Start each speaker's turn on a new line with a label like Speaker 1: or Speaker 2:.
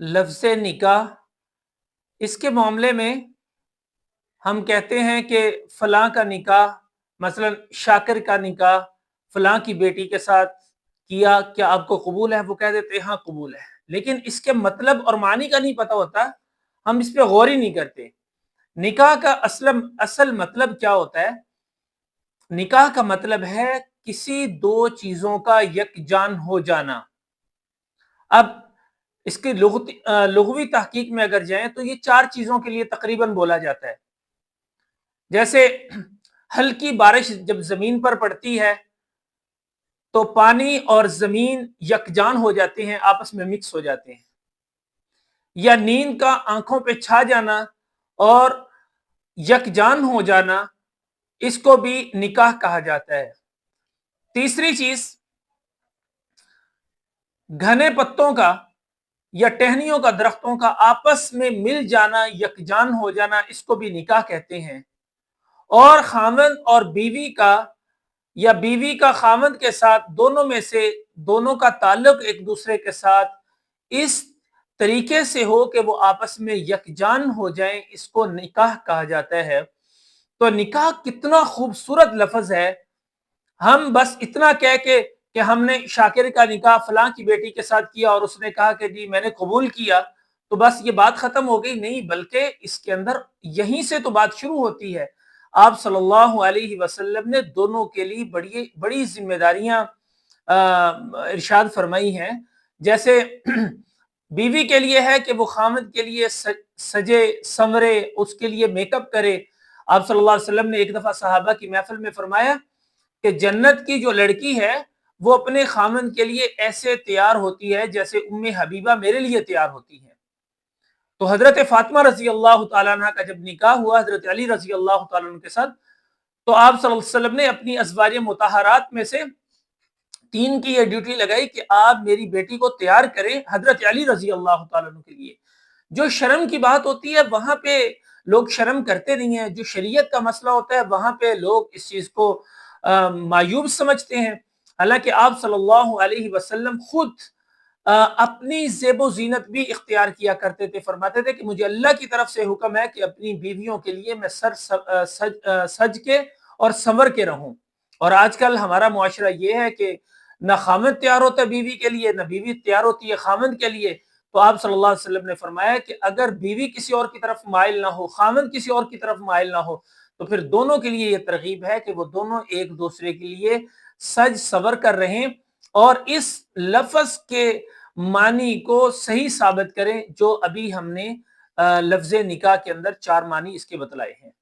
Speaker 1: लफ्ज़ निकाह, इसके मामले में हम कहते हैं कि फलां का निकाह, मसलन शाकिर का निकाह फलां की बेटी के साथ किया, क्या आपको कबूल है? वो कह देते हैं हाँ कबूल है, लेकिन इसके मतलब और मानी का नहीं पता होता, हम इस पे गौर ही नहीं करते। निकाह का असल मतलब क्या होता है? निकाह का मतलब है किसी दो चीजों का यकजान हो जाना। अब इसकी लुग़वी तहकीक में अगर जाएं तो ये चार चीजों के लिए तकरीबन बोला जाता है। जैसे हल्की बारिश जब जमीन पर पड़ती है तो पानी और जमीन यकजान हो जाते हैं, आपस में मिक्स हो जाते हैं। या नींद का आंखों पे छा जाना और यकजान हो जाना, इसको भी निकाह कहा जाता है। तीसरी चीज, घने पत्तों का या टहनियों का दरख्तों का आपस में मिल जाना, यकजान हो जाना, इसको भी निकाह कहते हैं। और खामंद और बीवी का या बीवी का खामंद के साथ, दोनों में से दोनों का ताल्लुक एक दूसरे के साथ इस तरीके से हो कि वो आपस में यकजान हो जाएं, इसको निकाह कहा जाता है। तो निकाह कितना खूबसूरत लफ्ज है। हम बस इतना कह के कि हमने शाकिर का निकाह फलां की बेटी के साथ किया और उसने कहा कि जी मैंने कबूल किया, तो बस ये बात खत्म हो गई? नहीं, बल्कि इसके अंदर यहीं से तो बात शुरू होती है। आप सल्लल्लाहु अलैहि वसल्लम ने दोनों के लिए बड़ी बड़ी जिम्मेदारियां इरशाद फरमाई हैं। जैसे बीवी के लिए है कि वो खामद के लिए सजे संवरे, उसके लिए मेकअप करे। आप सल्लल्लाहु अलैहि वसल्लम ने एक दफा सहाबा की महफिल में फरमाया कि जन्नत की जो लड़की है वो अपने खामन के लिए ऐसे तैयार होती है जैसे उम्मे हबीबा मेरे लिए तैयार होती है। तो हजरत फातिमा रजी अल्लाह तआला अन्हा का जब निकाह हुआ हजरत अली रजी अल्लाह तआला अन्हु के साथ, तो आप सल्लल्लाहु अलैहि वसल्लम ने अपनी अज़वाज मुतहरात में से तीन की ये ड्यूटी लगाई कि आप मेरी बेटी को तैयार करें हजरत अली रजी अल्लाह तआला अन्हु के लिए। जो शर्म की बात होती है वहां पे लोग शर्म करते नहीं है, जो शरीयत का मसला होता है वहां पे लोग इस चीज को मायूब समझते हैं। हालांकि आप सल्लल्लाहु अलैहि वसल्लम खुद अपनी ज़ेबो ज़ीनत भी इख्तियार किया करते थे। फरमाते थे कि मुझे अल्लाह की तरफ से हुक्म है कि अपनी बीवियों के लिए मैं सज के और संवर के रहूं। और आजकल हमारा मुआशरा ये है कि न खामद तैयार होता है बीवी के लिए, न बीवी तैयार होती है खामद के लिए। तो आप सल्लल्लाहु अलैहि वसल्लम ने फरमाया कि अगर बीवी किसी और की तरफ माइल ना हो, खामद किसी और की तरफ माइल ना हो, तो फिर दोनों के लिए यह तरगीब है कि वो दोनों एक दूसरे के लिए सज सवर कर रहें और इस लफ्ज के मानी को सही साबित करें जो अभी हमने लफ्ज निकाह के अंदर चार मानी इसके बतलाए हैं।